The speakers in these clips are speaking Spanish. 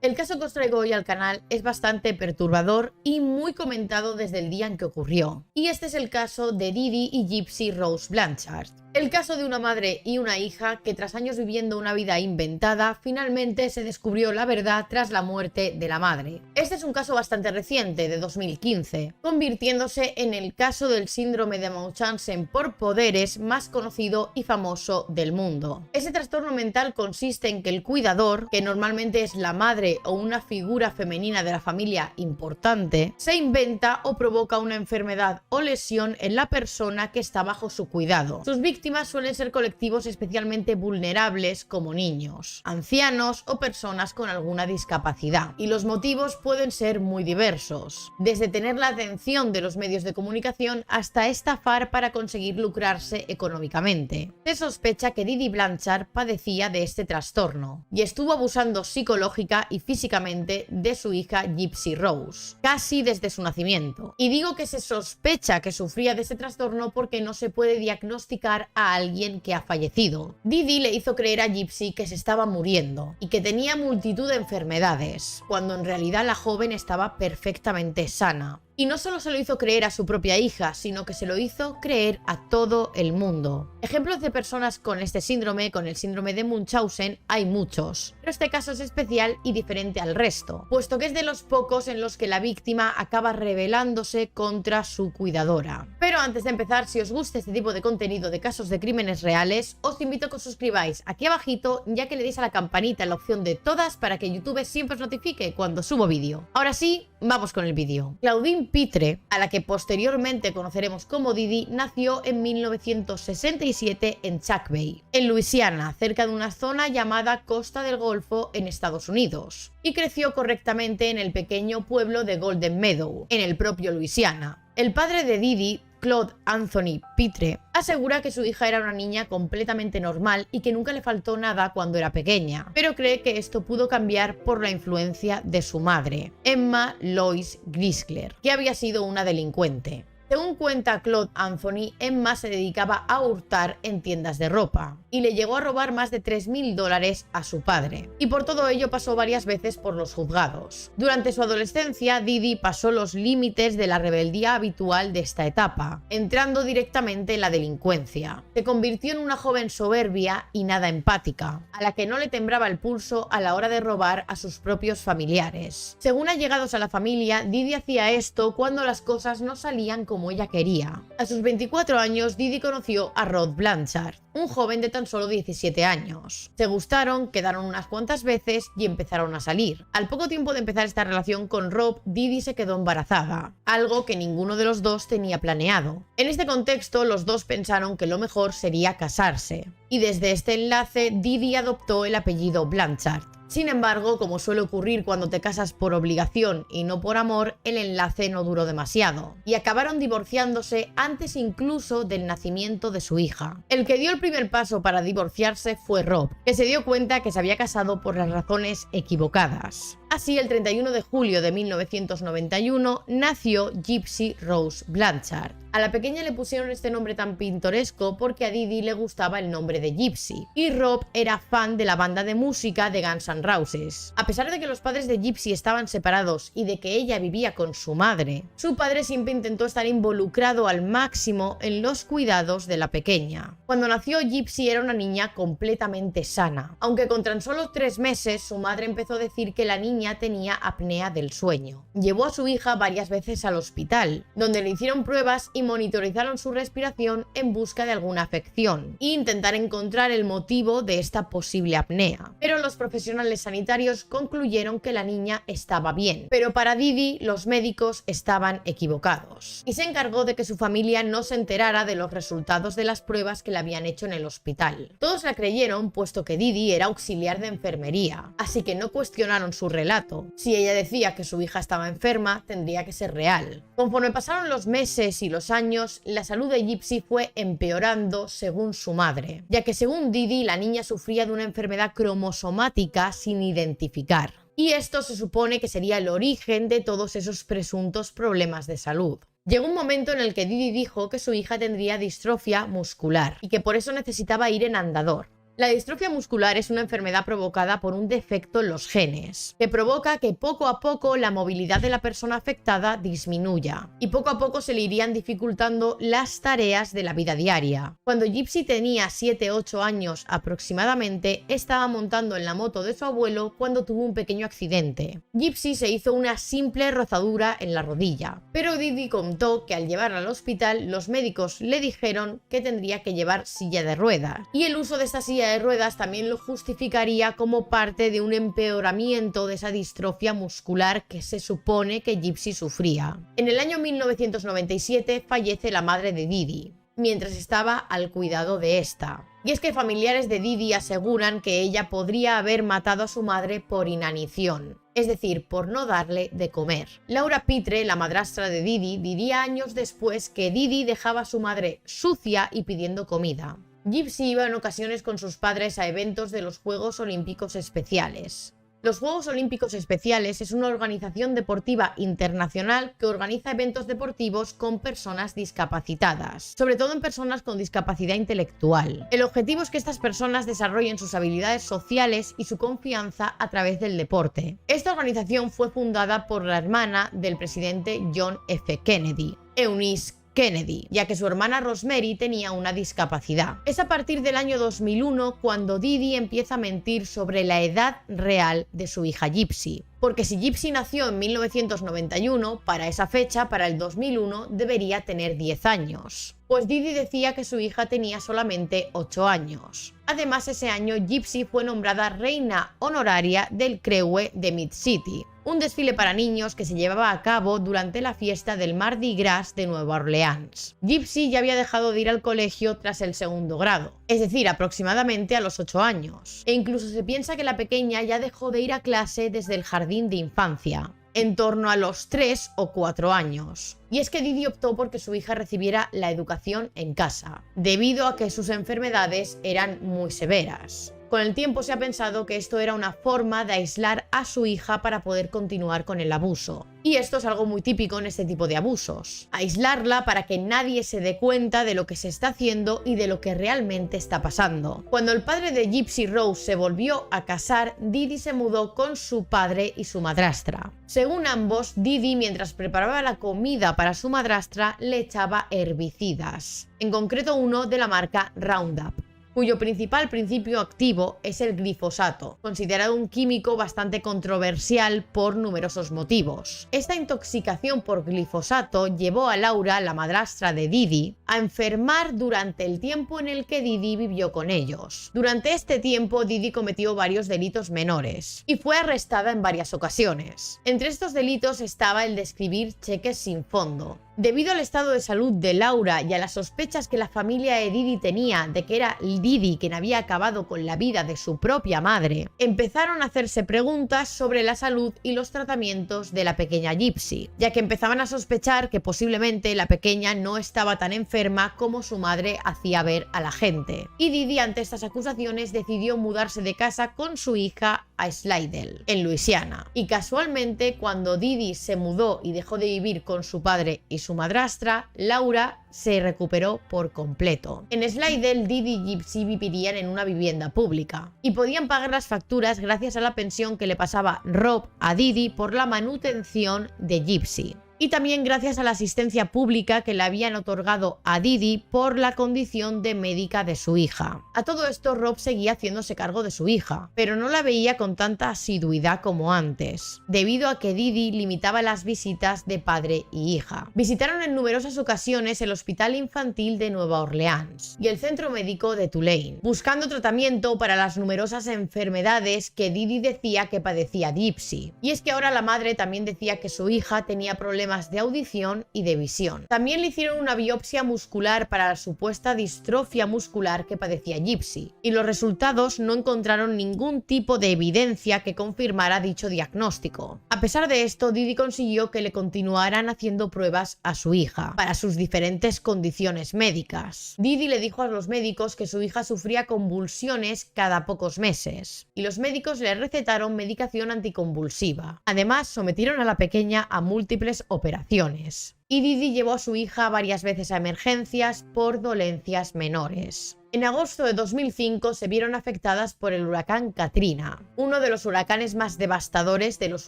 El caso que os traigo hoy al canal es bastante perturbador y muy comentado desde el día en que ocurrió. Y este es el caso de Didi y Gypsy Rose Blanchard. El caso de una madre y una hija que tras años viviendo una vida inventada, finalmente se descubrió la verdad tras la muerte de la madre. Este es un caso bastante reciente, de 2015, convirtiéndose en el caso del síndrome de Munchausen por poderes más conocido y famoso del mundo. Ese trastorno mental consiste en que el cuidador, que normalmente es la madre o una figura femenina de la familia importante, se inventa o provoca una enfermedad o lesión en la persona que está bajo su cuidado. Sus víctimas suelen ser colectivos especialmente vulnerables como niños, ancianos o personas con alguna discapacidad. Y los motivos pueden ser muy diversos, desde tener la atención de los medios de comunicación hasta estafar para conseguir lucrarse económicamente. Se sospecha que Didi Blanchard padecía de este trastorno y estuvo abusando psicológica y físicamente de su hija Gypsy Rose, casi desde su nacimiento. Y digo que se sospecha que sufría de este trastorno porque no se puede diagnosticar a alguien que ha fallecido. Didi le hizo creer a Gypsy que se estaba muriendo y que tenía multitud de enfermedades, cuando en realidad la joven estaba perfectamente sana. Y no solo se lo hizo creer a su propia hija, sino que se lo hizo creer a todo el mundo. Ejemplos de personas con este síndrome, con el síndrome de Munchausen, hay muchos. Pero este caso es especial y diferente al resto, puesto que es de los pocos en los que la víctima acaba rebelándose contra su cuidadora. Pero antes de empezar, si os gusta este tipo de contenido de casos de crímenes reales, os invito a que os suscribáis aquí abajito, ya que le deis a la campanita en la opción de todas para que YouTube siempre os notifique cuando subo vídeo. Ahora sí, vamos con el vídeo. Claudine Pitre, a la que posteriormente conoceremos como Didi, nació en 1967 en Chuck Bay, en Luisiana, cerca de una zona llamada Costa del Golfo en Estados Unidos, y creció correctamente en el pequeño pueblo de Golden Meadow, en el propio Luisiana. El padre de Didi, Claude Anthony Pitre, asegura que su hija era una niña completamente normal y que nunca le faltó nada cuando era pequeña, pero cree que esto pudo cambiar por la influencia de su madre, Emma Lois Grisler, que había sido una delincuente. Según cuenta Claude Anthony, Emma se dedicaba a hurtar en tiendas de ropa y le llegó a robar más de $3.000 a su padre, y por todo ello pasó varias veces por los juzgados. Durante su adolescencia, Didi pasó los límites de la rebeldía habitual de esta etapa, entrando directamente en la delincuencia. Se convirtió en una joven soberbia y nada empática, a la que no le temblaba el pulso a la hora de robar a sus propios familiares. Según allegados a la familia, Didi hacía esto cuando las cosas no salían como ella quería. A sus 24 años, Didi conoció a Rod Blanchard, un joven de tan solo 17 años. Se gustaron, quedaron unas cuantas veces y empezaron a salir. Al poco tiempo de empezar esta relación con Rob, Didi se quedó embarazada, algo que ninguno de los dos tenía planeado. En este contexto, los dos pensaron que lo mejor sería casarse, y desde este enlace, Didi adoptó el apellido Blanchard. Sin embargo, como suele ocurrir cuando te casas por obligación y no por amor, el enlace no duró demasiado y acabaron divorciándose antes incluso del nacimiento de su hija. El que dio el primer paso para divorciarse fue Rob, que se dio cuenta que se había casado por las razones equivocadas. Así, el 31 de julio de 1991 nació Gypsy Rose Blanchard. A la pequeña le pusieron este nombre tan pintoresco porque a Didi le gustaba el nombre de Gypsy, y Rob era fan de la banda de música de Guns N' Roses. A pesar de que los padres de Gypsy estaban separados y de que ella vivía con su madre, su padre siempre intentó estar involucrado al máximo en los cuidados de la pequeña. Cuando nació, Gypsy era una niña completamente sana, aunque con tan solo 3 meses su madre empezó a decir que la niña tenía apnea del sueño. Llevó a su hija varias veces al hospital, donde le hicieron pruebas y monitorizaron su respiración en busca de alguna afección e intentar encontrar el motivo de esta posible apnea. Pero los profesionales sanitarios concluyeron que la niña estaba bien. Pero para Didi, los médicos estaban equivocados y se encargó de que su familia no se enterara de los resultados de las pruebas que le habían hecho en el hospital. Todos la creyeron, puesto que Didi era auxiliar de enfermería, así que no cuestionaron su relato. Si ella decía que su hija estaba enferma, tendría que ser real. Conforme pasaron los meses y los años, la salud de Gypsy fue empeorando según su madre, ya que según Didi, la niña sufría de una enfermedad cromosomática sin identificar. Y esto se supone que sería el origen de todos esos presuntos problemas de salud. Llegó un momento en el que Didi dijo que su hija tendría distrofia muscular y que por eso necesitaba ir en andador. La distrofia muscular es una enfermedad provocada por un defecto en los genes, que provoca que poco a poco la movilidad de la persona afectada disminuya y poco a poco se le irían dificultando las tareas de la vida diaria. Cuando Gypsy tenía 7-8 años aproximadamente, estaba montando en la moto de su abuelo cuando tuvo un pequeño accidente. Gypsy se hizo una simple rozadura en la rodilla, pero Didi contó que al llevarla al hospital los médicos le dijeron que tendría que llevar silla de ruedas, y el uso de esta silla de ruedas también lo justificaría como parte de un empeoramiento de esa distrofia muscular que se supone que Gypsy sufría. En el año 1997 fallece la madre de Didi, mientras estaba al cuidado de esta. Y es que familiares de Didi aseguran que ella podría haber matado a su madre por inanición, es decir, por no darle de comer. Laura Pitre, la madrastra de Didi, diría años después que Didi dejaba a su madre sucia y pidiendo comida. Gypsy iba en ocasiones con sus padres a eventos de los Juegos Olímpicos Especiales. Los Juegos Olímpicos Especiales es una organización deportiva internacional que organiza eventos deportivos con personas discapacitadas, sobre todo en personas con discapacidad intelectual. El objetivo es que estas personas desarrollen sus habilidades sociales y su confianza a través del deporte. Esta organización fue fundada por la hermana del presidente John F. Kennedy, Eunice Kennedy, ya que su hermana Rosemary tenía una discapacidad. Es a partir del año 2001 cuando Didi empieza a mentir sobre la edad real de su hija Gypsy. Porque si Gypsy nació en 1991, para esa fecha, para el 2001, debería tener 10 años. Pues Didi decía que su hija tenía solamente 8 años. Además, ese año Gypsy fue nombrada reina honoraria del Crewe de Mid-City, un desfile para niños que se llevaba a cabo durante la fiesta del Mardi Gras de Nueva Orleans. Gypsy ya había dejado de ir al colegio tras el segundo grado, es decir, aproximadamente a los 8 años. E incluso se piensa que la pequeña ya dejó de ir a clase desde el jardín de infancia, en torno a los 3 o 4 años. Y es que Didi optó porque su hija recibiera la educación en casa, debido a que sus enfermedades eran muy severas. Con el tiempo se ha pensado que esto era una forma de aislar a su hija para poder continuar con el abuso. Y esto es algo muy típico en este tipo de abusos. Aislarla para que nadie se dé cuenta de lo que se está haciendo y de lo que realmente está pasando. Cuando el padre de Gypsy Rose se volvió a casar, Didi se mudó con su padre y su madrastra. Según ambos, Didi, mientras preparaba la comida para su madrastra, le echaba herbicidas, en concreto uno de la marca Roundup, cuyo principal principio activo es el glifosato, considerado un químico bastante controversial por numerosos motivos. Esta intoxicación por glifosato llevó a Laura, la madrastra de Didi, a enfermar durante el tiempo en el que Didi vivió con ellos. Durante este tiempo, Didi cometió varios delitos menores y fue arrestada en varias ocasiones. Entre estos delitos estaba el de escribir cheques sin fondo. Debido al estado de salud de Laura y a las sospechas que la familia de Didi tenía de que era Didi quien había acabado con la vida de su propia madre, empezaron a hacerse preguntas sobre la salud y los tratamientos de la pequeña Gypsy, ya que empezaban a sospechar que posiblemente la pequeña no estaba tan enferma como su madre hacía ver a la gente. Y Didi, ante estas acusaciones, decidió mudarse de casa con su hija a Slidell, en Luisiana. Y casualmente, cuando Didi se mudó y dejó de vivir con su padre y su madrastra, Laura se recuperó por completo. En Slidell, Didi y Gypsy vivirían en una vivienda pública y podían pagar las facturas gracias a la pensión que le pasaba Rob a Didi por la manutención de Gypsy. Y también gracias a la asistencia pública que le habían otorgado a Didi por la condición de médica de su hija. A todo esto, Rob seguía haciéndose cargo de su hija, pero no la veía con tanta asiduidad como antes, debido a que Didi limitaba las visitas de padre y hija. Visitaron en numerosas ocasiones el Hospital Infantil de Nueva Orleans y el Centro Médico de Tulane, buscando tratamiento para las numerosas enfermedades que Didi decía que padecía Gypsy. Y es que ahora la madre también decía que su hija tenía problemas de audición y de visión. También le hicieron una biopsia muscular para la supuesta distrofia muscular que padecía Gypsy, y los resultados no encontraron ningún tipo de evidencia que confirmara dicho diagnóstico. A pesar de esto, Didi consiguió que le continuaran haciendo pruebas a su hija para sus diferentes condiciones médicas. Didi le dijo a los médicos que su hija sufría convulsiones cada pocos meses, y los médicos le recetaron medicación anticonvulsiva. Además, sometieron a la pequeña a múltiples operaciones. y Didi llevó a su hija varias veces a emergencias por dolencias menores. En agosto de 2005 se vieron afectadas por el huracán Katrina, uno de los huracanes más devastadores de los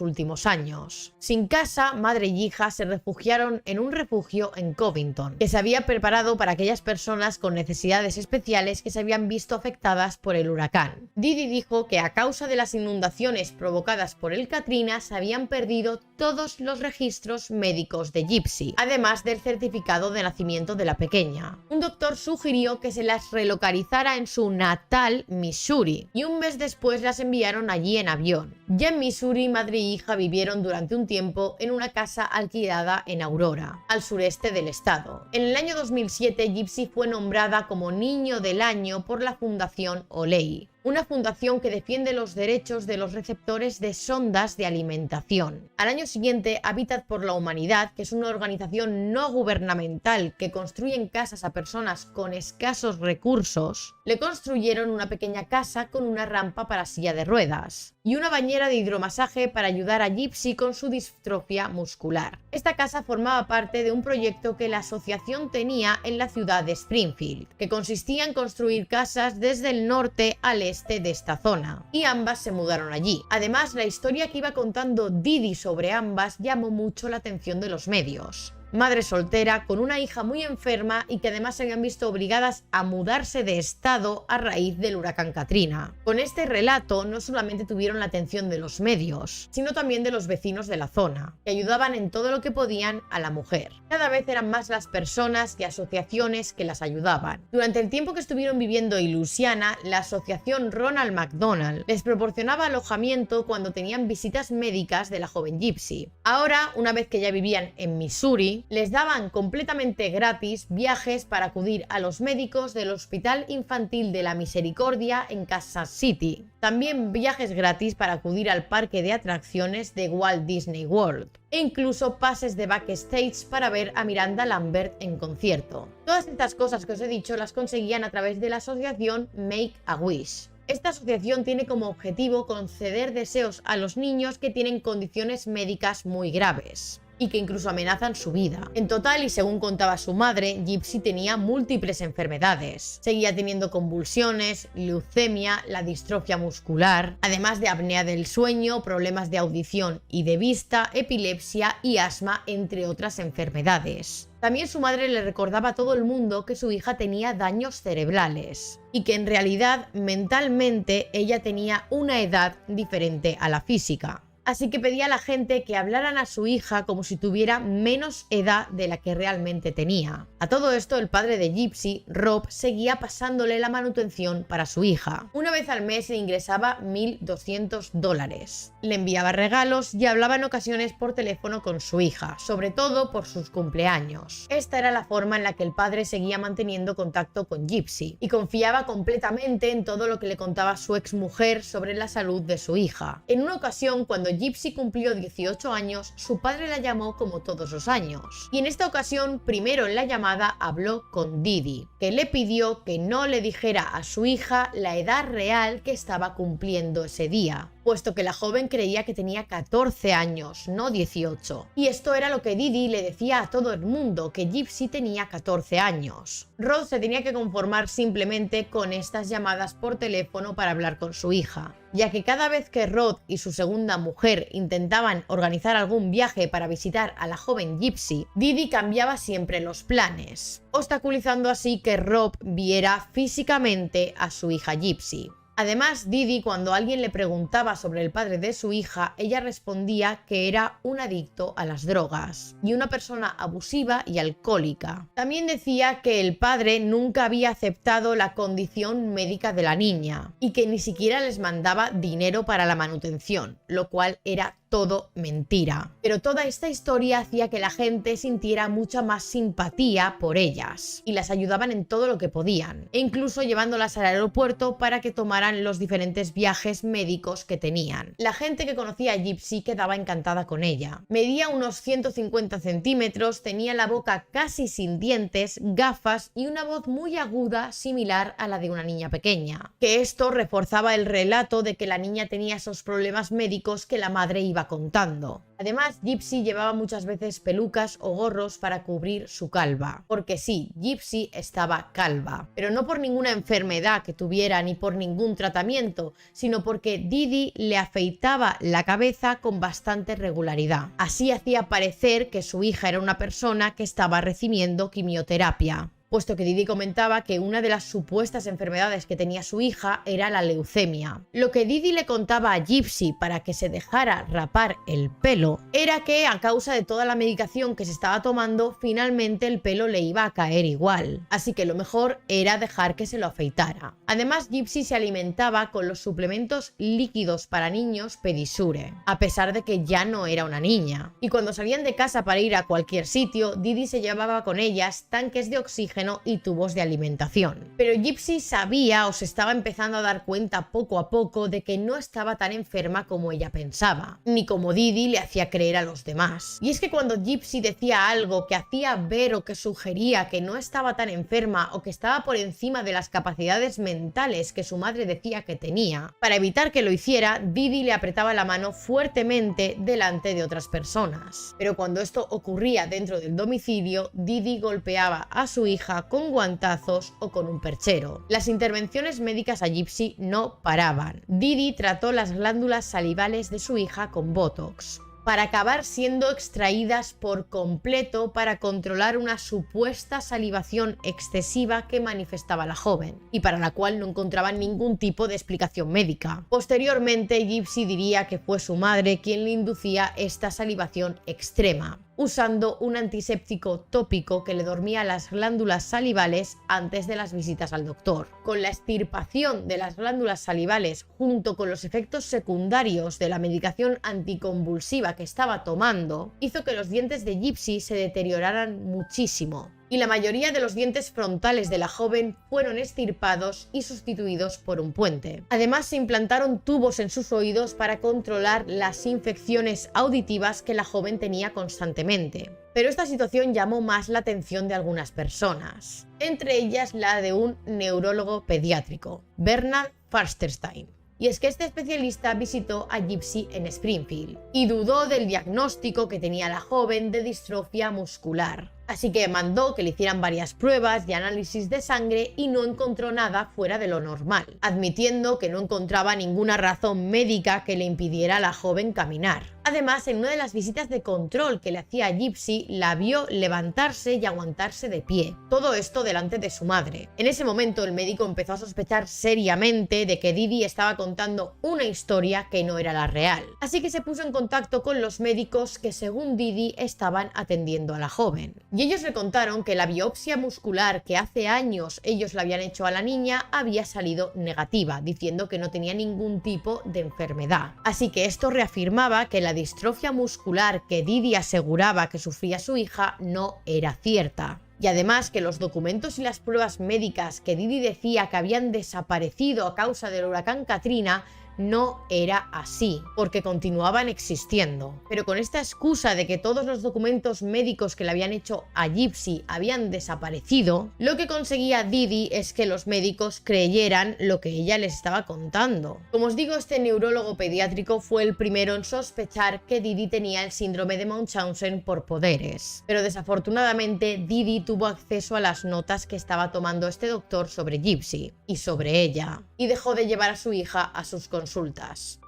últimos años. Sin casa, madre y hija se refugiaron en un refugio en Covington, que se había preparado para aquellas personas con necesidades especiales que se habían visto afectadas por el huracán. Didi dijo que a causa de las inundaciones provocadas por el Katrina se habían perdido todos los registros médicos de Gypsy, además del certificado de nacimiento de la pequeña. Un doctor sugirió que se las relocalizara en su natal Missouri y un mes después las enviaron allí en avión. Ya en Missouri, madre y hija vivieron durante un tiempo en una casa alquilada en Aurora, al sureste del estado. En el año 2007, Gypsy fue nombrada como Niño del Año por la Fundación Oley, una fundación que defiende los derechos de los receptores de sondas de alimentación. Al año siguiente, Habitat por la Humanidad, que es una organización no gubernamental que construye casas a personas con escasos recursos, le construyeron una pequeña casa con una rampa para silla de ruedas y una bañera de hidromasaje para ayudar a Gypsy con su distrofia muscular. Esta casa formaba parte de un proyecto que la asociación tenía en la ciudad de Springfield, que consistía en construir casas desde el norte al este de esta zona, y ambas se mudaron allí. Además, la historia que iba contando Didi sobre ambas llamó mucho la atención de los medios. Madre soltera, con una hija muy enferma y que además se habían visto obligadas a mudarse de estado a raíz del huracán Katrina. Con este relato no solamente tuvieron la atención de los medios, sino también de los vecinos de la zona, que ayudaban en todo lo que podían a la mujer. Cada vez eran más las personas y asociaciones que las ayudaban. Durante el tiempo que estuvieron viviendo en Luisiana, la asociación Ronald McDonald les proporcionaba alojamiento cuando tenían visitas médicas de la joven Gypsy. Ahora, una vez que ya vivían en Missouri, les daban completamente gratis viajes para acudir a los médicos del Hospital Infantil de la Misericordia en Kansas City. También viajes gratis para acudir al parque de atracciones de Walt Disney World. E incluso pases de backstage para ver a Miranda Lambert en concierto. Todas estas cosas que os he dicho las conseguían a través de la asociación Make-A-Wish. Esta asociación tiene como objetivo conceder deseos a los niños que tienen condiciones médicas muy graves y que incluso amenazan su vida. En total, y según contaba su madre, Gypsy tenía múltiples enfermedades. Seguía teniendo convulsiones, leucemia, la distrofia muscular, además de apnea del sueño, problemas de audición y de vista, epilepsia y asma, entre otras enfermedades. También su madre le recordaba a todo el mundo que su hija tenía daños cerebrales y que en realidad mentalmente ella tenía una edad diferente a la física. Así que pedía a la gente que hablaran a su hija como si tuviera menos edad de la que realmente tenía. A todo esto, el padre de Gypsy, Rob, seguía pasándole la manutención para su hija. Una vez al mes le ingresaba $1,200. Le enviaba regalos y hablaba en ocasiones por teléfono con su hija, sobre todo por sus cumpleaños. Esta era la forma en la que el padre seguía manteniendo contacto con Gypsy y confiaba completamente en todo lo que le contaba su exmujer sobre la salud de su hija. En una ocasión, cuando Gypsy cumplió 18 años, su padre la llamó como todos los años. Y en esta ocasión, primero en la llamada habló con Didi, que le pidió que no le dijera a su hija la edad real que estaba cumpliendo ese día, puesto que la joven creía que tenía 14 años, no 18. Y esto era lo que Didi le decía a todo el mundo, que Gypsy tenía 14 años. Rod se tenía que conformar simplemente con estas llamadas por teléfono para hablar con su hija, ya que cada vez que Rod y su segunda mujer intentaban organizar algún viaje para visitar a la joven Gypsy, Didi cambiaba siempre los planes, obstaculizando así que Rob viera físicamente a su hija Gypsy. Además, Didi, cuando alguien le preguntaba sobre el padre de su hija, ella respondía que era un adicto a las drogas y una persona abusiva y alcohólica. También decía que el padre nunca había aceptado la condición médica de la niña y que ni siquiera les mandaba dinero para la manutención, lo cual era todo mentira. Pero toda esta historia hacía que la gente sintiera mucha más simpatía por ellas y las ayudaban en todo lo que podían, e incluso llevándolas al aeropuerto para que tomaran los diferentes viajes médicos que tenían. La gente que conocía a Gypsy quedaba encantada con ella. Medía unos 150 centímetros, tenía la boca casi sin dientes, gafas y una voz muy aguda similar a la de una niña pequeña, que esto reforzaba el relato de que la niña tenía esos problemas médicos que la madre iba iba contando. Además, Gypsy llevaba muchas veces pelucas o gorros para cubrir su calva. Porque sí, Gypsy estaba calva. Pero no por ninguna enfermedad que tuviera ni por ningún tratamiento, sino porque Didi le afeitaba la cabeza con bastante regularidad. Así hacía parecer que su hija era una persona que estaba recibiendo quimioterapia, puesto que Didi comentaba que una de las supuestas enfermedades que tenía su hija era la leucemia. Lo que Didi le contaba a Gypsy para que se dejara rapar el pelo era que a causa de toda la medicación que se estaba tomando, finalmente el pelo le iba a caer igual, así que lo mejor era dejar que se lo afeitara. Además, Gypsy se alimentaba con los suplementos líquidos para niños Pedisure, a pesar de que ya no era una niña. Y cuando salían de casa para ir a cualquier sitio, Didi se llevaba con ellas tanques de oxígeno y tubos de alimentación. Pero Gypsy sabía o se estaba empezando a dar cuenta poco a poco de que no estaba tan enferma como ella pensaba, ni como Didi le hacía creer a los demás. Y es que cuando Gypsy decía algo que hacía ver o que sugería que no estaba tan enferma o que estaba por encima de las capacidades mentales que su madre decía que tenía, para evitar que lo hiciera, Didi le apretaba la mano fuertemente delante de otras personas. Pero cuando esto ocurría dentro del domicilio, Didi golpeaba a su hija con guantazos o con un perchero. Las intervenciones médicas a Gypsy no paraban. Didi trató las glándulas salivales de su hija con Botox, para acabar siendo extraídas por completo para controlar una supuesta salivación excesiva que manifestaba la joven, y para la cual no encontraban ningún tipo de explicación médica. Posteriormente, Gypsy diría que fue su madre quien le inducía esta salivación extrema, usando un antiséptico tópico que le dormía las glándulas salivales antes de las visitas al doctor. Con la extirpación de las glándulas salivales junto con los efectos secundarios de la medicación anticonvulsiva que estaba tomando, hizo que los dientes de Gypsy se deterioraran muchísimo, y la mayoría de los dientes frontales de la joven fueron extirpados y sustituidos por un puente. Además, se implantaron tubos en sus oídos para controlar las infecciones auditivas que la joven tenía constantemente. Pero esta situación llamó más la atención de algunas personas, entre ellas la de un neurólogo pediátrico, Bernard Fasterstein. Y es que este especialista visitó a Gypsy en Springfield y dudó del diagnóstico que tenía la joven de distrofia muscular. Así que mandó que le hicieran varias pruebas y análisis de sangre y no encontró nada fuera de lo normal, admitiendo que no encontraba ninguna razón médica que le impidiera a la joven caminar. Además, en una de las visitas de control que le hacía a Gypsy, la vio levantarse y aguantarse de pie. Todo esto delante de su madre. En ese momento, el médico empezó a sospechar seriamente de que Didi estaba contando una historia que no era la real. Así que se puso en contacto con los médicos que, según Didi, estaban atendiendo a la joven. Y ellos le contaron que la biopsia muscular que hace años ellos le habían hecho a la niña había salido negativa, diciendo que no tenía ningún tipo de enfermedad. Así que esto reafirmaba que la distrofia muscular que Didi aseguraba que sufría su hija no era cierta. Y además que los documentos y las pruebas médicas que Didi decía que habían desaparecido a causa del huracán Katrina no era así, porque continuaban existiendo. Pero con esta excusa de que todos los documentos médicos que le habían hecho a Gypsy habían desaparecido, lo que conseguía Didi es que los médicos creyeran lo que ella les estaba contando. Como os digo, este neurólogo pediátrico fue el primero en sospechar que Didi tenía el síndrome de Munchausen por poderes. Pero desafortunadamente Didi tuvo acceso a las notas que estaba tomando este doctor sobre Gypsy y sobre ella, y dejó de llevar a su hija a sus consultas.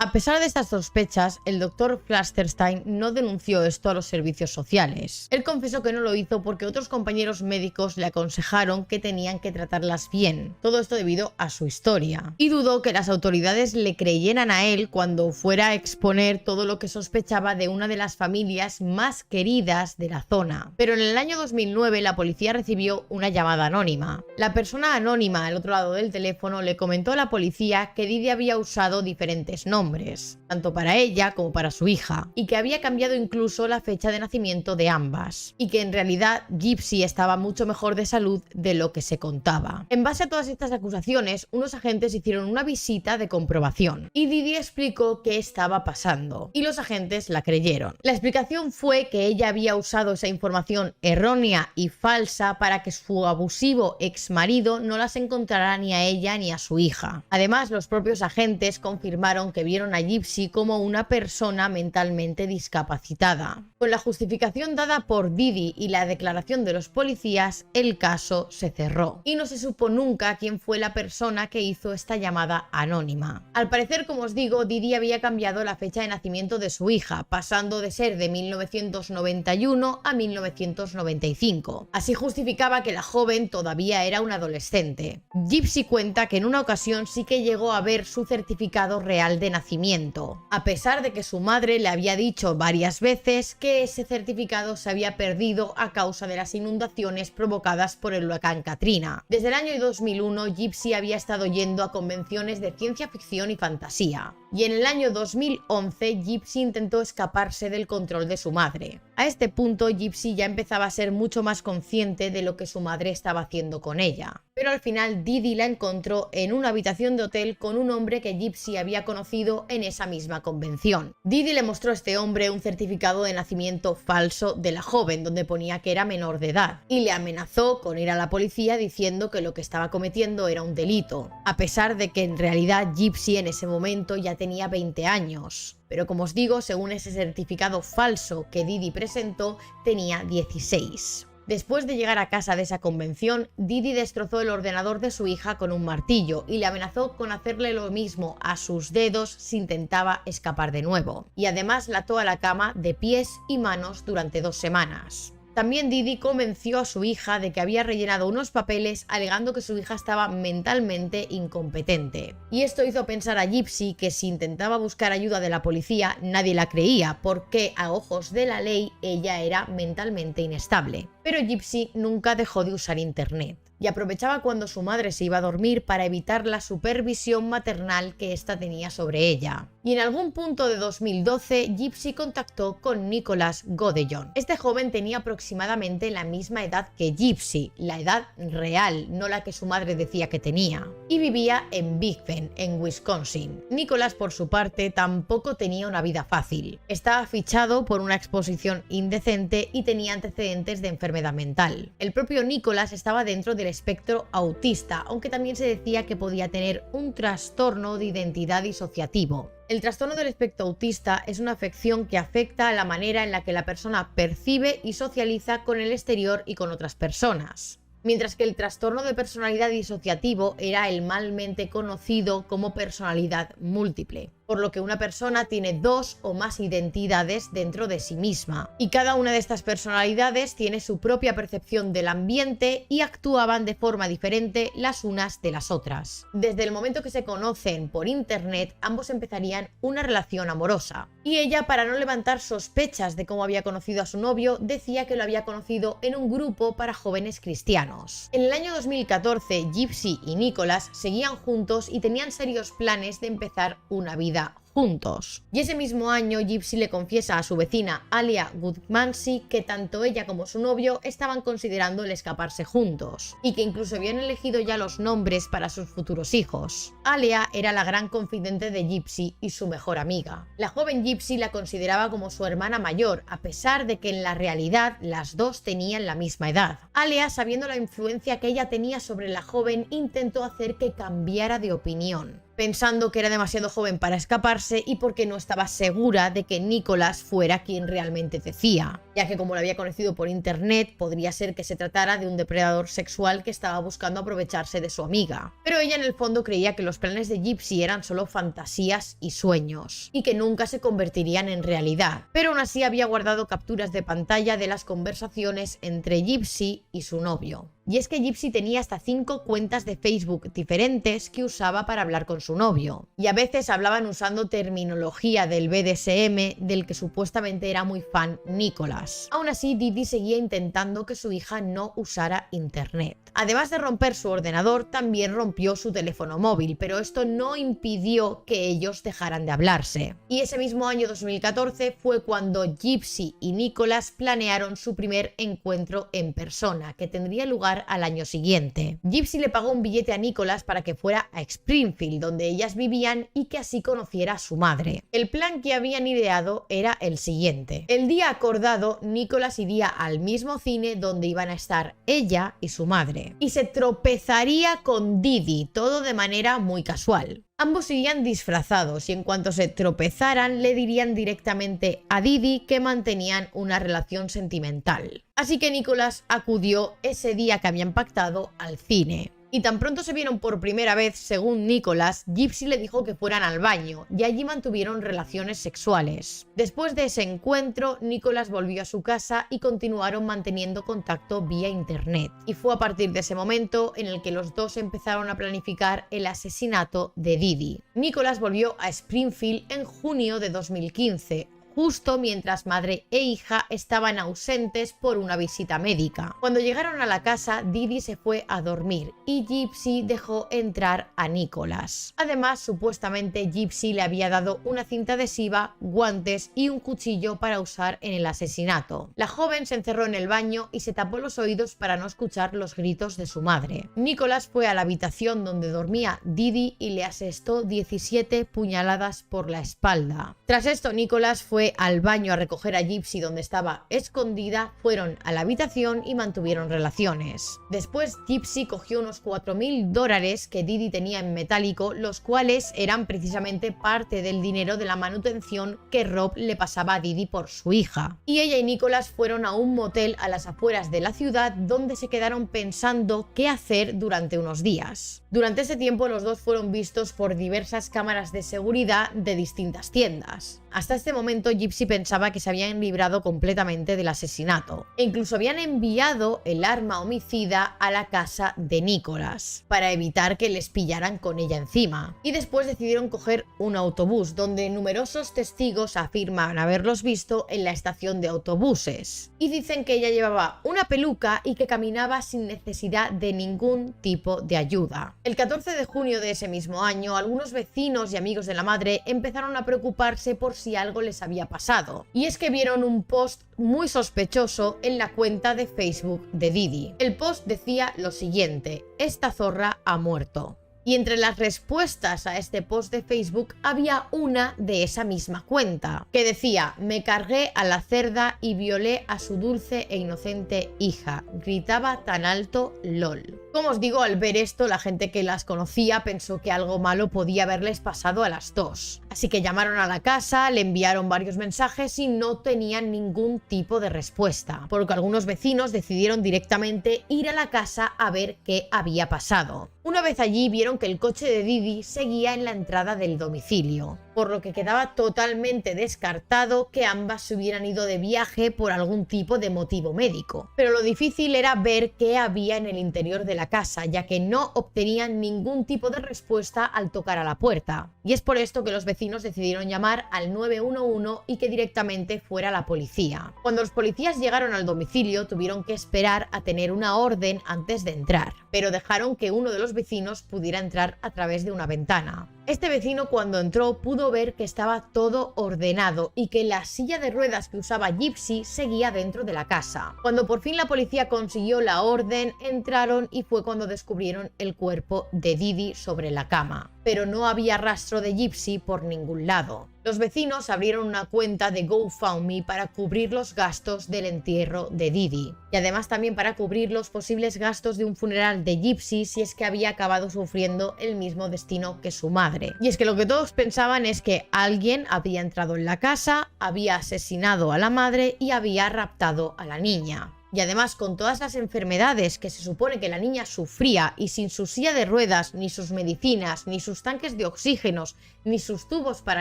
A pesar de estas sospechas, el doctor Fasterstein no denunció esto a los servicios sociales. Él confesó que no lo hizo porque otros compañeros médicos le aconsejaron que tenían que tratarlas bien. Todo esto debido a su historia. Y dudó que las autoridades le creyeran a él cuando fuera a exponer todo lo que sospechaba de una de las familias más queridas de la zona. Pero en el año 2009 la policía recibió una llamada anónima. La persona anónima al otro lado del teléfono le comentó a la policía que Didi había usado diferentes nombres, tanto para ella como para su hija, y que había cambiado incluso la fecha de nacimiento de ambas, y que en realidad Gypsy estaba mucho mejor de salud de lo que se contaba. En base a todas estas acusaciones, unos agentes hicieron una visita de comprobación, y Didi explicó qué estaba pasando, y los agentes la creyeron. La explicación fue que ella había usado esa información errónea y falsa para que su abusivo exmarido no las encontrara ni a ella ni a su hija. Además, los propios agentes confirmaron que vieron a Gypsy Gypsy como una persona mentalmente discapacitada. Con la justificación dada por Didi y la declaración de los policías, el caso se cerró. Y no se supo nunca quién fue la persona que hizo esta llamada anónima. Al parecer, como os digo, Didi había cambiado la fecha de nacimiento de su hija, pasando de ser de 1991 a 1995. Así justificaba que la joven todavía era una adolescente. Gypsy cuenta que en una ocasión sí que llegó a ver su certificado real de nacimiento, a pesar de que su madre le había dicho varias veces que ese certificado se había perdido a causa de las inundaciones provocadas por el huracán Katrina. Desde el año 2001, Gypsy había estado yendo a convenciones de ciencia ficción y fantasía, y en el año 2011 Gypsy intentó escaparse del control de su madre. A este punto, Gypsy ya empezaba a ser mucho más consciente de lo que su madre estaba haciendo con ella. Pero al final Didi la encontró en una habitación de hotel con un hombre que Gypsy había conocido en esa misma convención. Didi le mostró a este hombre un certificado de nacimiento falso de la joven, donde ponía que era menor de edad, y le amenazó con ir a la policía diciendo que lo que estaba cometiendo era un delito, a pesar de que en realidad Gypsy en ese momento ya tenía 20 años. Pero como os digo, según ese certificado falso que Didi presentó, tenía 16. Después de llegar a casa de esa convención, Didi destrozó el ordenador de su hija con un martillo y le amenazó con hacerle lo mismo a sus dedos si intentaba escapar de nuevo. Y además la ató a la cama de pies y manos durante 2 semanas. También Didi convenció a su hija de que había rellenado unos papeles alegando que su hija estaba mentalmente incompetente. Y esto hizo pensar a Gypsy que si intentaba buscar ayuda de la policía nadie la creía, porque a ojos de la ley ella era mentalmente inestable. Pero Gypsy nunca dejó de usar internet y aprovechaba cuando su madre se iba a dormir para evitar la supervisión maternal que ésta tenía sobre ella. Y en algún punto de 2012, Gypsy contactó con Nicholas Godellón. Este joven tenía aproximadamente la misma edad que Gypsy, la edad real, no la que su madre decía que tenía, y vivía en Big Bend, en Wisconsin. Nicholas, por su parte, tampoco tenía una vida fácil. Estaba fichado por una exposición indecente y tenía antecedentes de enfermedad mental. El propio Nicholas estaba dentro del espectro autista, aunque también se decía que podía tener un trastorno de identidad disociativo. El trastorno del espectro autista es una afección que afecta a la manera en la que la persona percibe y socializa con el exterior y con otras personas. Mientras que el trastorno de personalidad disociativo era el malmente conocido como personalidad múltiple, por lo que una persona tiene 2 o más identidades dentro de sí misma, y cada una de estas personalidades tiene su propia percepción del ambiente y actuaban de forma diferente las unas de las otras. Desde el momento que se conocen por internet, ambos empezarían una relación amorosa, y ella, para no levantar sospechas de cómo había conocido a su novio, decía que lo había conocido en un grupo para jóvenes cristianos. En el año 2014, Gypsy y Nicholas seguían juntos y tenían serios planes de empezar una vida juntos. Y ese mismo año, Gypsy le confiesa a su vecina Alia Goodmansey que tanto ella como su novio estaban considerando el escaparse juntos, y que incluso habían elegido ya los nombres para sus futuros hijos. Alia era la gran confidente de Gypsy y su mejor amiga. La joven Gypsy la consideraba como su hermana mayor, a pesar de que en la realidad las dos tenían la misma edad. Alia, sabiendo la influencia que ella tenía sobre la joven, intentó hacer que cambiara de opinión, pensando que era demasiado joven para escaparse y porque no estaba segura de que Nicholas fuera quien realmente decía, ya que como lo había conocido por internet, podría ser que se tratara de un depredador sexual que estaba buscando aprovecharse de su amiga. Pero ella en el fondo creía que los planes de Gypsy eran solo fantasías y sueños, y que nunca se convertirían en realidad. Pero aún así había guardado capturas de pantalla de las conversaciones entre Gypsy y su novio. Y es que Gypsy tenía hasta 5 cuentas de Facebook diferentes que usaba para hablar con su novio. Y a veces hablaban usando terminología del BDSM, del que supuestamente era muy fan Nicholas. Aún así, Didi seguía intentando que su hija no usara internet. Además de romper su ordenador, también rompió su teléfono móvil, pero esto no impidió que ellos dejaran de hablarse. Y ese mismo año 2014 fue cuando Gypsy y Nicholas planearon su primer encuentro en persona, que tendría lugar al año siguiente. Gypsy le pagó un billete a Nicholas para que fuera a Springfield, donde ellas vivían, y que así conociera a su madre. El plan que habían ideado era el siguiente. El día acordado, Nicholas iría al mismo cine donde iban a estar ella y su madre, y se tropezaría con Didi, todo de manera muy casual. Ambos irían disfrazados y en cuanto se tropezaran le dirían directamente a Didi que mantenían una relación sentimental. Así que Nicholas acudió ese día que habían pactado al cine. Y tan pronto se vieron por primera vez, según Nicholas, Gypsy le dijo que fueran al baño y allí mantuvieron relaciones sexuales. Después de ese encuentro, Nicholas volvió a su casa y continuaron manteniendo contacto vía internet. Y fue a partir de ese momento en el que los dos empezaron a planificar el asesinato de Didi. Nicholas volvió a Springfield en junio de 2015. Justo mientras madre e hija estaban ausentes por una visita médica. Cuando llegaron a la casa, Didi se fue a dormir y Gypsy dejó entrar a Nicholas. Además, supuestamente Gypsy le había dado una cinta adhesiva, guantes y un cuchillo para usar en el asesinato. La joven se encerró en el baño y se tapó los oídos para no escuchar los gritos de su madre. Nicholas fue a la habitación donde dormía Didi y le asestó 17 puñaladas por la espalda. Tras esto, Nicholas fue al baño a recoger a Gypsy donde estaba escondida, fueron a la habitación y mantuvieron relaciones. Después Gypsy cogió unos $4.000 que Didi tenía en metálico, los cuales eran precisamente parte del dinero de la manutención que Rob le pasaba a Didi por su hija. Y ella y Nicholas fueron a un motel a las afueras de la ciudad donde se quedaron pensando qué hacer durante unos días. Durante ese tiempo los dos fueron vistos por diversas cámaras de seguridad de distintas tiendas. Hasta este momento Gypsy pensaba que se habían librado completamente del asesinato e incluso habían enviado el arma homicida a la casa de Nicholas para evitar que les pillaran con ella encima. Y después decidieron coger un autobús donde numerosos testigos afirman haberlos visto en la estación de autobuses y dicen que ella llevaba una peluca y que caminaba sin necesidad de ningún tipo de ayuda. El 14 de junio de ese mismo año, algunos vecinos y amigos de la madre empezaron a preocuparse por si algo les había pasado. Y es que vieron un post muy sospechoso en la cuenta de Facebook de Didi. El post decía lo siguiente: "Esta zorra ha muerto". Y entre las respuestas a este post de Facebook había una de esa misma cuenta, que decía: "Me cargué a la cerda y violé a su dulce e inocente hija. Gritaba tan alto, lol". Como os digo, al ver esto, la gente que las conocía pensó que algo malo podía haberles pasado a las dos. Así que llamaron a la casa, le enviaron varios mensajes y no tenían ningún tipo de respuesta, por lo que algunos vecinos decidieron directamente ir a la casa a ver qué había pasado. Una vez allí vieron que el coche de Didi seguía en la entrada del domicilio, por lo que quedaba totalmente descartado que ambas se hubieran ido de viaje por algún tipo de motivo médico. Pero lo difícil era ver qué había en el interior de la casa, ya que no obtenían ningún tipo de respuesta al tocar a la puerta. Y es por esto que los vecinos decidieron llamar al 911 y que directamente fuera la policía. Cuando los policías llegaron al domicilio, tuvieron que esperar a tener una orden antes de entrar, pero dejaron que uno de los vecinos pudiera entrar a través de una ventana. Este vecino, cuando entró, pudo ver que estaba todo ordenado y que la silla de ruedas que usaba Gypsy seguía dentro de la casa. Cuando por fin la policía consiguió la orden, entraron y fue cuando descubrieron el cuerpo de Didi sobre la cama. Pero no había rastro de Gypsy por ningún lado. Los vecinos abrieron una cuenta de GoFundMe para cubrir los gastos del entierro de Didi y además también para cubrir los posibles gastos de un funeral de Gypsy si es que había acabado sufriendo el mismo destino que su madre. Y es que lo que todos pensaban es que alguien había entrado en la casa, había asesinado a la madre y había raptado a la niña. Y además, con todas las enfermedades que se supone que la niña sufría y sin su silla de ruedas, ni sus medicinas, ni sus tanques de oxígenos, ni sus tubos para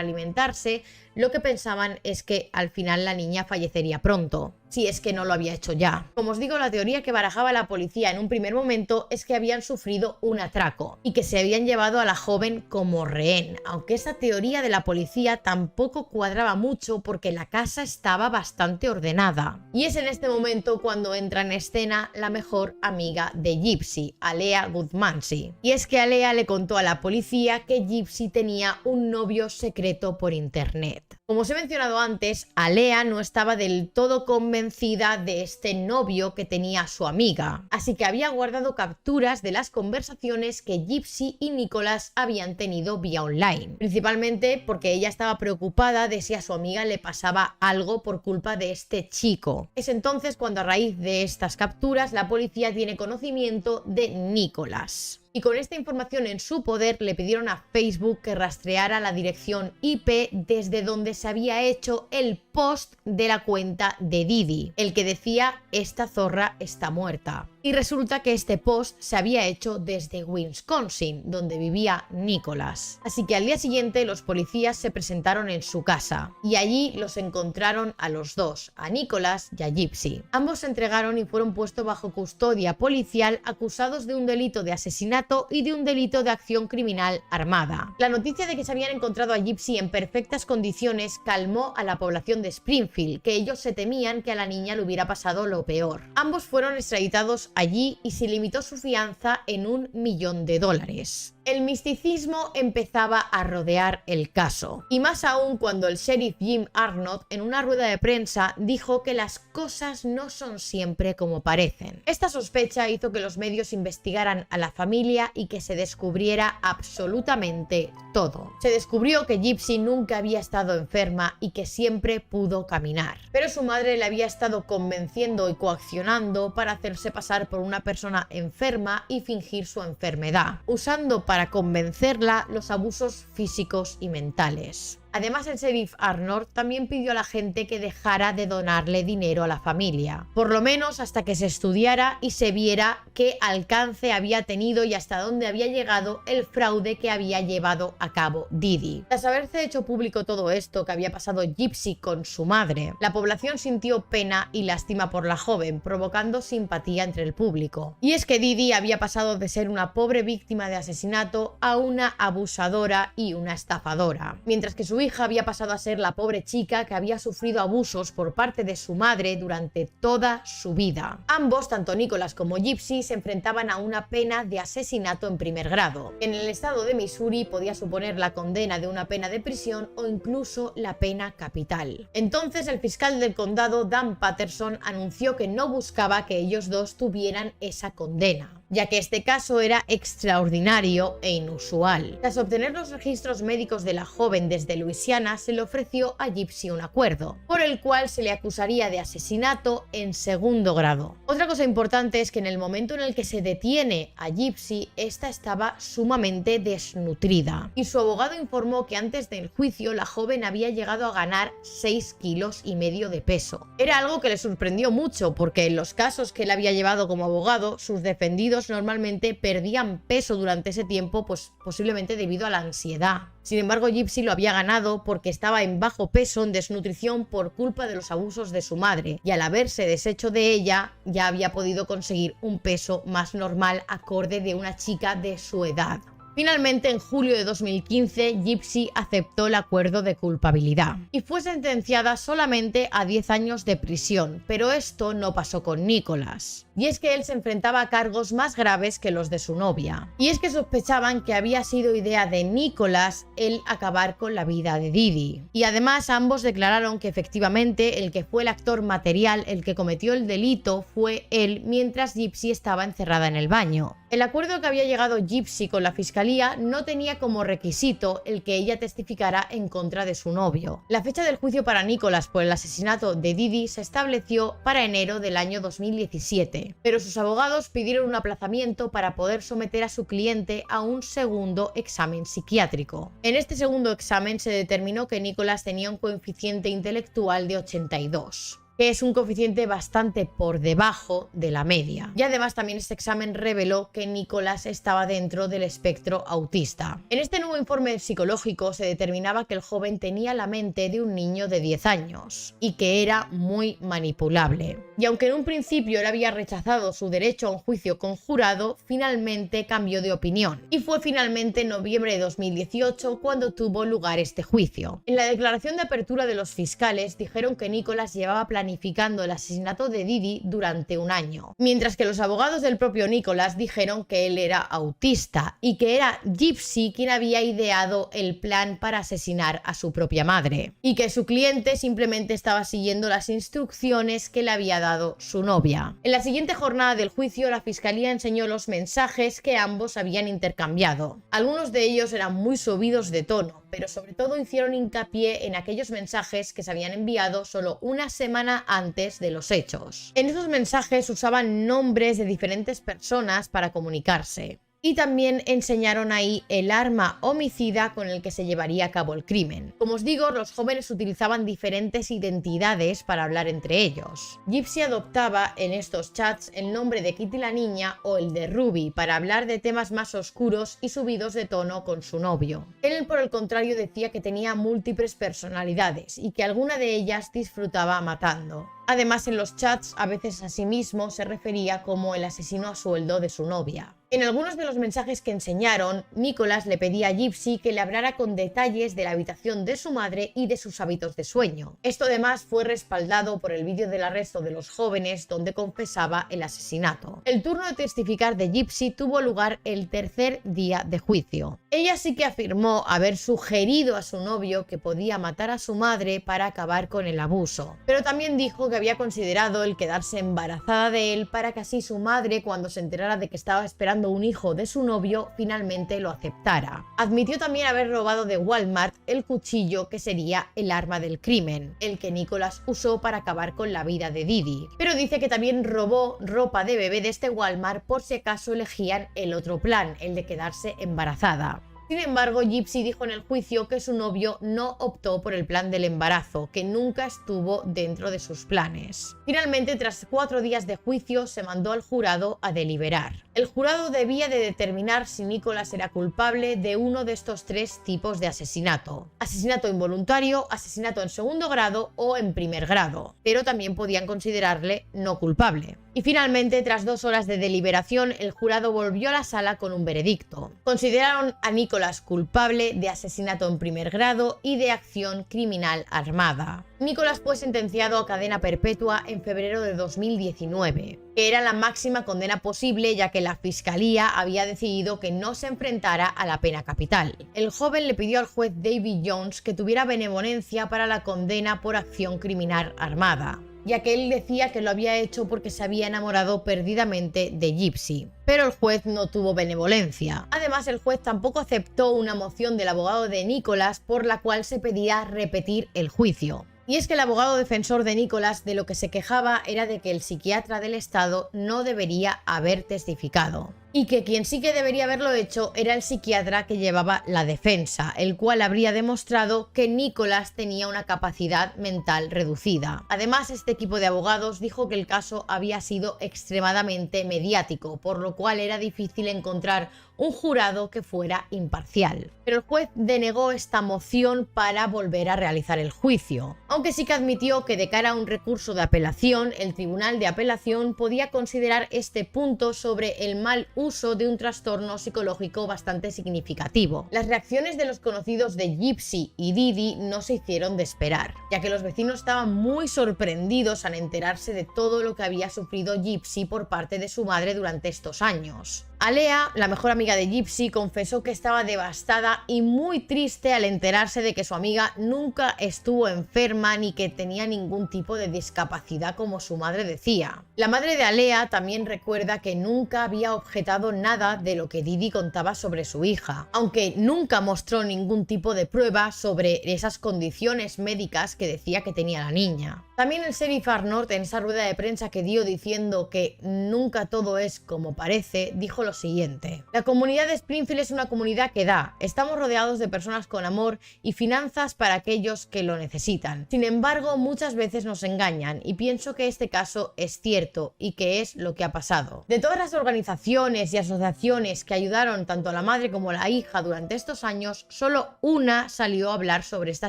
alimentarse, lo que pensaban es que al final la niña fallecería pronto, si es que no lo había hecho ya. Como os digo, la teoría que barajaba la policía en un primer momento es que habían sufrido un atraco y que se habían llevado a la joven como rehén, aunque esa teoría de la policía tampoco cuadraba mucho porque la casa estaba bastante ordenada. Y es en este momento cuando entra en escena la mejor amiga de Gypsy, Alea Gudmansky. Y es que Alea le contó a la policía que Gypsy tenía un novio secreto por internet. Como os he mencionado antes, Alea no estaba del todo convencida de este novio que tenía su amiga, así que había guardado capturas de las conversaciones que Gypsy y Nicholas habían tenido vía online, principalmente porque ella estaba preocupada de si a su amiga le pasaba algo por culpa de este chico. Es entonces cuando, a raíz de estas capturas, la policía tiene conocimiento de Nicholas. y con esta información en su poder le pidieron a Facebook que rastreara la dirección IP desde donde se había hecho el post de la cuenta de Didi, el que decía "esta zorra está muerta". Y resulta que este post se había hecho desde Wisconsin, donde vivía Nicholas. Así que al día siguiente los policías se presentaron en su casa y allí los encontraron a los dos, a Nicholas y a Gypsy. Ambos se entregaron y fueron puestos bajo custodia policial acusados de un delito de asesinato y de un delito de acción criminal armada. La noticia de que se habían encontrado a Gypsy en perfectas condiciones calmó a la población de Springfield, que ellos se temían que a la niña le hubiera pasado lo peor. Ambos fueron extraditados allí y se limitó su fianza en $1.000.000. El misticismo empezaba a rodear el caso, y más aún cuando el sheriff Jim Arnott en una rueda de prensa dijo que las cosas no son siempre como parecen. Esta sospecha hizo que los medios investigaran a la familia y que se descubriera absolutamente todo. Se descubrió que Gypsy nunca había estado enferma y que siempre pudo caminar, pero su madre le había estado convenciendo y coaccionando para hacerse pasar por una persona enferma y fingir su enfermedad, usando para convencerla los abusos físicos y mentales. Además, el sheriff Arnott también pidió a la gente que dejara de donarle dinero a la familia, por lo menos hasta que se estudiara y se viera qué alcance había tenido y hasta dónde había llegado el fraude que había llevado a cabo Didi. Tras haberse hecho público todo esto que había pasado Gypsy con su madre, la población sintió pena y lástima por la joven, provocando simpatía entre el público. Y es que Didi había pasado de ser una pobre víctima de asesinato a una abusadora y una estafadora, mientras que su hija había pasado a ser la pobre chica que había sufrido abusos por parte de su madre durante toda su vida. Ambos, tanto Nicholas como Gypsy, se enfrentaban a una pena de asesinato en primer grado. En el estado de Missouri podía suponer la condena de una pena de prisión o incluso la pena capital. Entonces el fiscal del condado, Dan Patterson, anunció que no buscaba que ellos dos tuvieran esa condena, ya que este caso era extraordinario e inusual. Tras obtener los registros médicos de la joven desde Luisiana, se le ofreció a Gypsy un acuerdo, por el cual se le acusaría de asesinato en segundo grado. Otra cosa importante es que en el momento en el que se detiene a Gypsy, esta estaba sumamente desnutrida, y su abogado informó que antes del juicio la joven había llegado a ganar 6,5 kilos de peso. Era algo que le sorprendió mucho, porque en los casos que él había llevado como abogado, sus defendidos normalmente perdían peso durante ese tiempo, pues posiblemente debido a la ansiedad. Sin embargo, Gypsy lo había ganado porque estaba en bajo peso, en desnutrición por culpa de los abusos de su madre, y al haberse deshecho de ella ya había podido conseguir un peso más normal acorde de una chica de su edad. Finalmente, en julio de 2015, Gypsy aceptó el acuerdo de culpabilidad y fue sentenciada solamente a 10 años de prisión, pero esto no pasó con Nicholas. Y es que él se enfrentaba a cargos más graves que los de su novia. Y es que sospechaban que había sido idea de Nicholas el acabar con la vida de Didi. Y además ambos declararon que efectivamente el que fue el actor material, el que cometió el delito, fue él mientras Gypsy estaba encerrada en el baño. El acuerdo que había llegado Gypsy con la fiscalía no tenía como requisito el que ella testificara en contra de su novio. La fecha del juicio para Nicholas por el asesinato de Didi se estableció para enero del año 2017. Pero sus abogados pidieron un aplazamiento para poder someter a su cliente a un segundo examen psiquiátrico. En este segundo examen se determinó que Nicholas tenía un coeficiente intelectual de 82. Que es un coeficiente bastante por debajo de la media. Y además también este examen reveló que Nicholas estaba dentro del espectro autista. En este nuevo informe psicológico se determinaba que el joven tenía la mente de un niño de 10 años y que era muy manipulable. Y aunque en un principio él había rechazado su derecho a un juicio con jurado, finalmente cambió de opinión. Y fue finalmente en noviembre de 2018 cuando tuvo lugar este juicio. En la declaración de apertura de los fiscales dijeron que Nicholas llevaba planificando el asesinato de Didi durante un año, mientras que los abogados del propio Nicholas dijeron que él era autista y que era Gypsy quien había ideado el plan para asesinar a su propia madre, y que su cliente simplemente estaba siguiendo las instrucciones que le había dado su novia. En la siguiente jornada del juicio, la fiscalía enseñó los mensajes que ambos habían intercambiado. Algunos de ellos eran muy subidos de tono, pero sobre todo hicieron hincapié en aquellos mensajes que se habían enviado solo una semana antes de los hechos. En esos mensajes usaban nombres de diferentes personas para comunicarse. y también enseñaron ahí el arma homicida con el que se llevaría a cabo el crimen. Como os digo, los jóvenes utilizaban diferentes identidades para hablar entre ellos. Gypsy adoptaba en estos chats el nombre de Kitty la niña o el de Ruby para hablar de temas más oscuros y subidos de tono con su novio. Él, por el contrario, decía que tenía múltiples personalidades y que alguna de ellas disfrutaba matando. Además, en los chats a veces a sí mismo se refería como el asesino a sueldo de su novia. En algunos de los mensajes que enseñaron, Nicholas le pedía a Gypsy que le hablara con detalles de la habitación de su madre y de sus hábitos de sueño. Esto además fue respaldado por el vídeo del arresto de los jóvenes donde confesaba el asesinato. El turno de testificar de Gypsy tuvo lugar el tercer día de juicio. Ella sí que afirmó haber sugerido a su novio que podía matar a su madre para acabar con el abuso, pero también dijo que había considerado el quedarse embarazada de él para que así su madre, cuando se enterara de que estaba esperando un hijo de su novio, finalmente lo aceptara. Admitió también haber robado de Walmart el cuchillo que sería el arma del crimen, el que Nicholas usó para acabar con la vida de Didi, pero dice que también robó ropa de bebé de este Walmart por si acaso elegían el otro plan, el de quedarse embarazada. Sin embargo, Gypsy dijo en el juicio que su novio no optó por el plan del embarazo, que nunca estuvo dentro de sus planes. Finalmente, tras 4 días de juicio, se mandó al jurado a deliberar. El jurado debía de determinar si Nicholas era culpable de uno de estos 3 tipos de asesinato: asesinato involuntario, asesinato en segundo grado o en primer grado, pero también podían considerarle no culpable. Y finalmente, tras 2 horas de deliberación, el jurado volvió a la sala con un veredicto. Consideraron a Nicholas culpable de asesinato en primer grado y de acción criminal armada. Nicholas fue sentenciado a cadena perpetua en febrero de 2019, que era la máxima condena posible ya que la fiscalía había decidido que no se enfrentara a la pena capital. El joven le pidió al juez David Jones que tuviera benevolencia para la condena por acción criminal armada, ya que él decía que lo había hecho porque se había enamorado perdidamente de Gypsy. Pero el juez no tuvo benevolencia. Además, el juez tampoco aceptó una moción del abogado de Nicholas por la cual se pedía repetir el juicio. Y es que el abogado defensor de Nicholas de lo que se quejaba era de que el psiquiatra del Estado no debería haber testificado, y que quien sí que debería haberlo hecho era el psiquiatra que llevaba la defensa, el cual habría demostrado que Nicholas tenía una capacidad mental reducida. Además, este equipo de abogados dijo que el caso había sido extremadamente mediático, por lo cual era difícil encontrar un jurado que fuera imparcial. Pero el juez denegó esta moción para volver a realizar el juicio, aunque sí que admitió que de cara a un recurso de apelación, el Tribunal de Apelación podía considerar este punto sobre el mal uso de un trastorno psicológico bastante significativo. Las reacciones de los conocidos de Gypsy y Didi no se hicieron de esperar, ya que los vecinos estaban muy sorprendidos al enterarse de todo lo que había sufrido Gypsy por parte de su madre durante estos años. Alea, la mejor amiga de Gypsy, confesó que estaba devastada y muy triste al enterarse de que su amiga nunca estuvo enferma ni que tenía ningún tipo de discapacidad como su madre decía. La madre de Alea también recuerda que nunca había objetado nada de lo que Didi contaba sobre su hija, aunque nunca mostró ningún tipo de prueba sobre esas condiciones médicas que decía que tenía la niña. También el sheriff Arnott, en esa rueda de prensa que dio diciendo que nunca todo es como parece, dijo lo siguiente: la comunidad de Springfield es una comunidad que da, estamos rodeados de personas con amor y finanzas para aquellos que lo necesitan. Sin embargo, muchas veces nos engañan y pienso que este caso es cierto y que es lo que ha pasado. De todas las organizaciones y asociaciones que ayudaron tanto a la madre como a la hija durante estos años, solo una salió a hablar sobre esta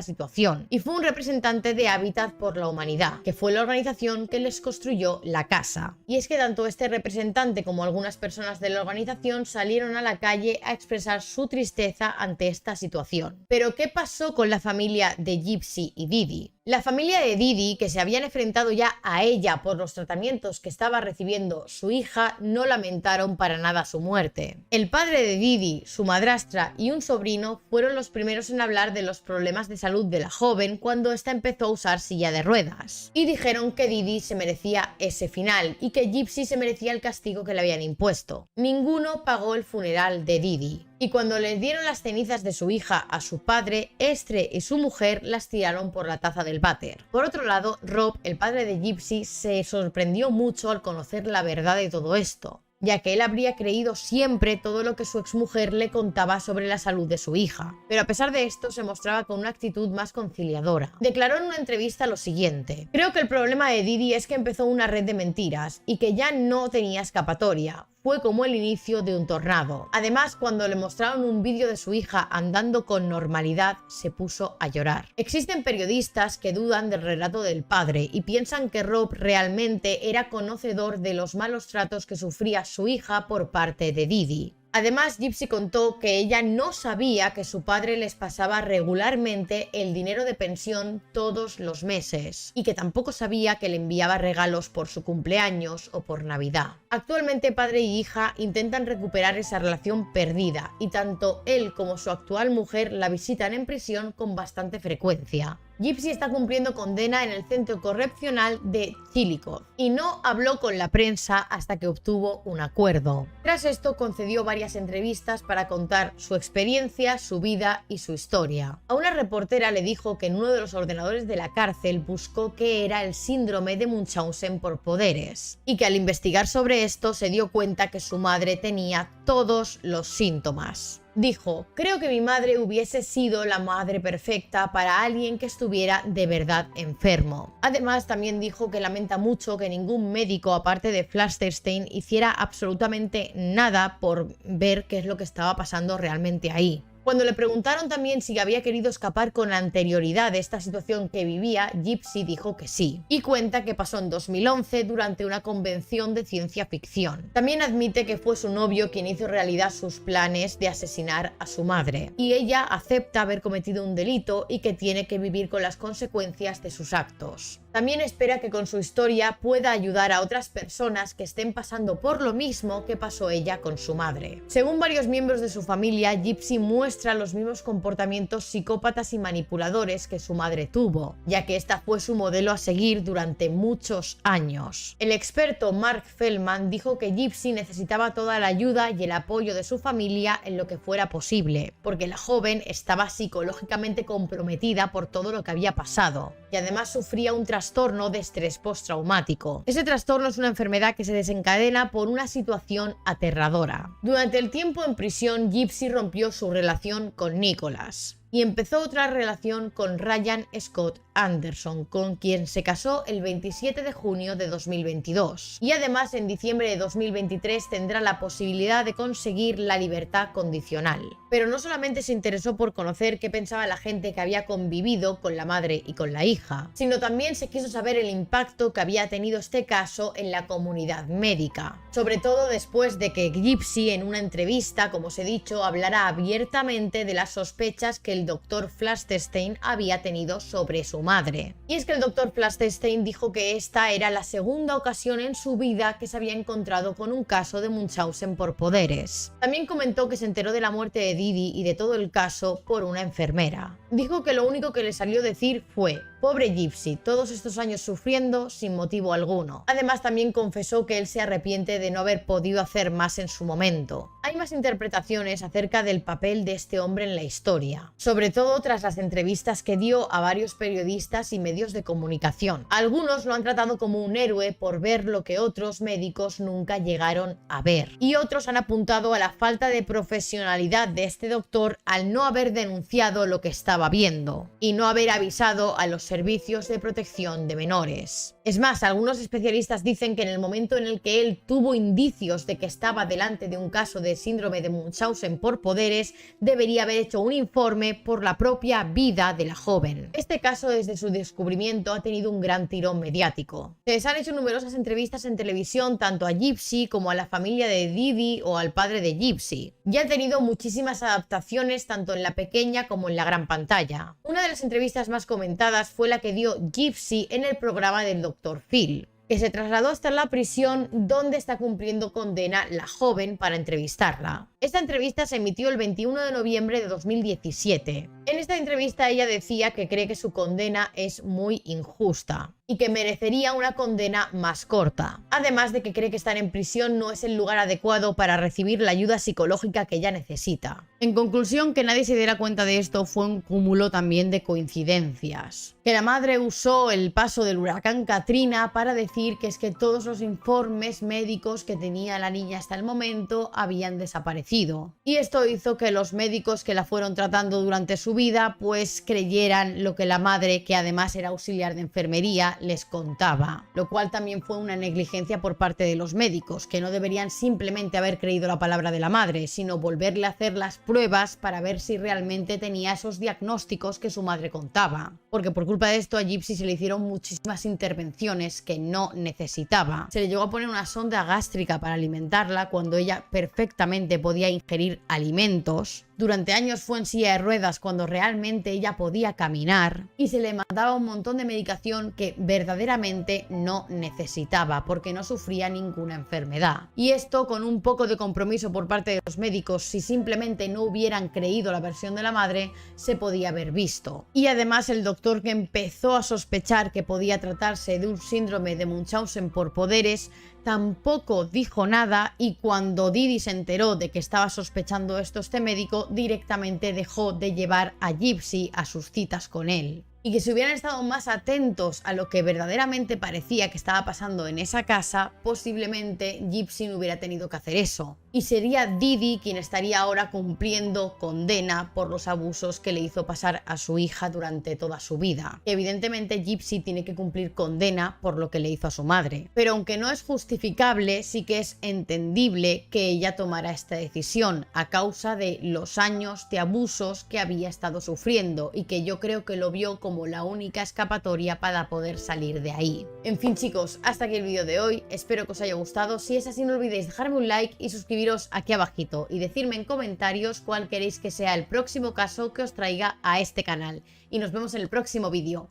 situación y fue un representante de Hábitat por la Humanidad, que fue la organización que les construyó la casa. Y es que tanto este representante como algunas personas de la organización salieron a la calle a expresar su tristeza ante esta situación. Pero ¿qué pasó con la familia de Gypsy y Didi? La familia de Didi, que se habían enfrentado ya a ella por los tratamientos que estaba recibiendo su hija, no lamentaron para nada su muerte. El padre de Didi, su madrastra y un sobrino fueron los primeros en hablar de los problemas de salud de la joven cuando ésta empezó a usar silla de ruedas. Y dijeron que Didi se merecía ese final y que Gypsy se merecía el castigo que le habían impuesto. Ninguno pagó el funeral de Didi. Y cuando les dieron las cenizas de su hija a su padre, Estre y su mujer las tiraron por la taza del váter. Por otro lado, Rob, el padre de Gypsy, se sorprendió mucho al conocer la verdad de todo esto, ya que él habría creído siempre todo lo que su exmujer le contaba sobre la salud de su hija. Pero a pesar de esto se mostraba con una actitud más conciliadora. Declaró en una entrevista lo siguiente: creo que el problema de Didi es que empezó una red de mentiras y que ya no tenía escapatoria. Fue como el inicio de un tornado. Además, cuando le mostraron un vídeo de su hija andando con normalidad, se puso a llorar. Existen periodistas que dudan del relato del padre y piensan que Rob realmente era conocedor de los malos tratos que sufría su hija por parte de Didi. Además, Gypsy contó que ella no sabía que su padre les pasaba regularmente el dinero de pensión todos los meses y que tampoco sabía que le enviaba regalos por su cumpleaños o por Navidad. Actualmente padre y hija intentan recuperar esa relación perdida y tanto él como su actual mujer la visitan en prisión con bastante frecuencia. Gypsy está cumpliendo condena en el centro correccional de Chillicothe y no habló con la prensa hasta que obtuvo un acuerdo. Tras esto concedió varias entrevistas para contar su experiencia, su vida y su historia. A una reportera le dijo que en uno de los ordenadores de la cárcel buscó qué era el síndrome de Munchausen por poderes y que al investigar sobre esto se dio cuenta que su madre tenía todos los síntomas. Dijo: creo que mi madre hubiese sido la madre perfecta para alguien que estuviera de verdad enfermo. Además, también dijo que lamenta mucho que ningún médico, aparte de Flasterstein, hiciera absolutamente nada por ver qué es lo que estaba pasando realmente ahí. Cuando le preguntaron también si había querido escapar con anterioridad de esta situación que vivía, Gypsy dijo que sí, y cuenta que pasó en 2011 durante una convención de ciencia ficción. También admite que fue su novio quien hizo realidad sus planes de asesinar a su madre, y ella acepta haber cometido un delito y que tiene que vivir con las consecuencias de sus actos. También espera que con su historia pueda ayudar a otras personas que estén pasando por lo mismo que pasó ella con su madre. Según varios miembros de su familia, Gypsy muestra los mismos comportamientos psicópatas y manipuladores que su madre tuvo, ya que esta fue su modelo a seguir durante muchos años. El experto Mark Feldman dijo que Gypsy necesitaba toda la ayuda y el apoyo de su familia en lo que fuera posible, porque la joven estaba psicológicamente comprometida por todo lo que había pasado, y además sufría un trastorno de estrés postraumático. Ese trastorno es una enfermedad que se desencadena por una situación aterradora. Durante el tiempo en prisión, Gypsy rompió su relación con Nicholas y empezó otra relación con Ryan Scott Anderson, con quien se casó el 27 de junio de 2022. Y además en diciembre de 2023 tendrá la posibilidad de conseguir la libertad condicional. Pero no solamente se interesó por conocer qué pensaba la gente que había convivido con la madre y con la hija, sino también se quiso saber el impacto que había tenido este caso en la comunidad médica. Sobre todo después de que Gypsy en una entrevista, como os he dicho, hablara abiertamente de las sospechas que el Dr. Flasterstein había tenido sobre su madre. Y es que el Dr. Flasterstein dijo que esta era la segunda ocasión en su vida que se había encontrado con un caso de Munchausen por poderes. También comentó que se enteró de la muerte de Didi y de todo el caso por una enfermera. Dijo que lo único que le salió decir fue: pobre Gypsy, todos estos años sufriendo sin motivo alguno. Además también confesó que él se arrepiente de no haber podido hacer más en su momento. Hay más interpretaciones acerca del papel de este hombre en la historia, sobre todo tras las entrevistas que dio a varios periodistas y medios de comunicación. Algunos lo han tratado como un héroe por ver lo que otros médicos nunca llegaron a ver, y otros han apuntado a la falta de profesionalidad de este doctor al no haber denunciado lo que estaba viendo y no haber avisado a los servicios de protección de menores. Es más, algunos especialistas dicen que en el momento en el que él tuvo indicios de que estaba delante de un caso de síndrome de Munchausen por poderes, debería haber hecho un informe por la propia vida de la joven. Este caso, desde su descubrimiento, ha tenido un gran tirón mediático. Se les han hecho numerosas entrevistas en televisión tanto a Gypsy como a la familia de Didi o al padre de Gypsy, y ha tenido muchísimas adaptaciones tanto en la pequeña como en la gran pantalla. Una de las entrevistas más comentadas fue la que dio Gypsy en el programa del Dr. Phil, que se trasladó hasta la prisión donde está cumpliendo condena la joven para entrevistarla. Esta entrevista se emitió el 21 de noviembre de 2017. En esta entrevista ella decía que cree que su condena es muy injusta y que merecería una condena más corta. Además de que cree que estar en prisión no es el lugar adecuado para recibir la ayuda psicológica que ella necesita. En conclusión, que nadie se diera cuenta de esto fue un cúmulo también de coincidencias. Que la madre usó el paso del huracán Katrina para decir que es que todos los informes médicos que tenía la niña hasta el momento habían desaparecido. Y esto hizo que los médicos que la fueron tratando durante su vida pues creyeran lo que la madre, que además era auxiliar de enfermería, les contaba. Lo cual también fue una negligencia por parte de los médicos, que no deberían simplemente haber creído la palabra de la madre, sino volverle a hacer las pruebas para ver si realmente tenía esos diagnósticos que su madre contaba. Porque por culpa de esto a Gypsy se le hicieron muchísimas intervenciones que no necesitaba. Se le llegó a poner una sonda gástrica para alimentarla cuando ella perfectamente podía ingerir alimentos. Durante años fue en silla de ruedas cuando realmente ella podía caminar, y se le mandaba un montón de medicación que verdaderamente no necesitaba porque no sufría ninguna enfermedad. Y esto con un poco de compromiso por parte de los médicos, si simplemente no hubieran creído la versión de la madre, se podía haber visto. Y además el doctor, que empezó a sospechar que podía tratarse de un síndrome de Munchausen por poderes, tampoco dijo nada, y cuando Didi se enteró de que estaba sospechando esto este médico, directamente dejó de llevar a Gypsy a sus citas con él. Y que si hubieran estado más atentos a lo que verdaderamente parecía que estaba pasando en esa casa, posiblemente Gypsy no hubiera tenido que hacer eso. Y sería Didi quien estaría ahora cumpliendo condena por los abusos que le hizo pasar a su hija durante toda su vida. Evidentemente Gypsy tiene que cumplir condena por lo que le hizo a su madre. Pero aunque no es justificable, sí que es entendible que ella tomara esta decisión a causa de los años de abusos que había estado sufriendo, y que yo creo que lo vio como la única escapatoria para poder salir de ahí. En fin, chicos, hasta aquí el vídeo de hoy. Espero que os haya gustado. Si es así, no olvidéis dejarme un like y suscribiros aquí abajito y decirme en comentarios cuál queréis que sea el próximo caso que os traiga a este canal. Y nos vemos en el próximo vídeo.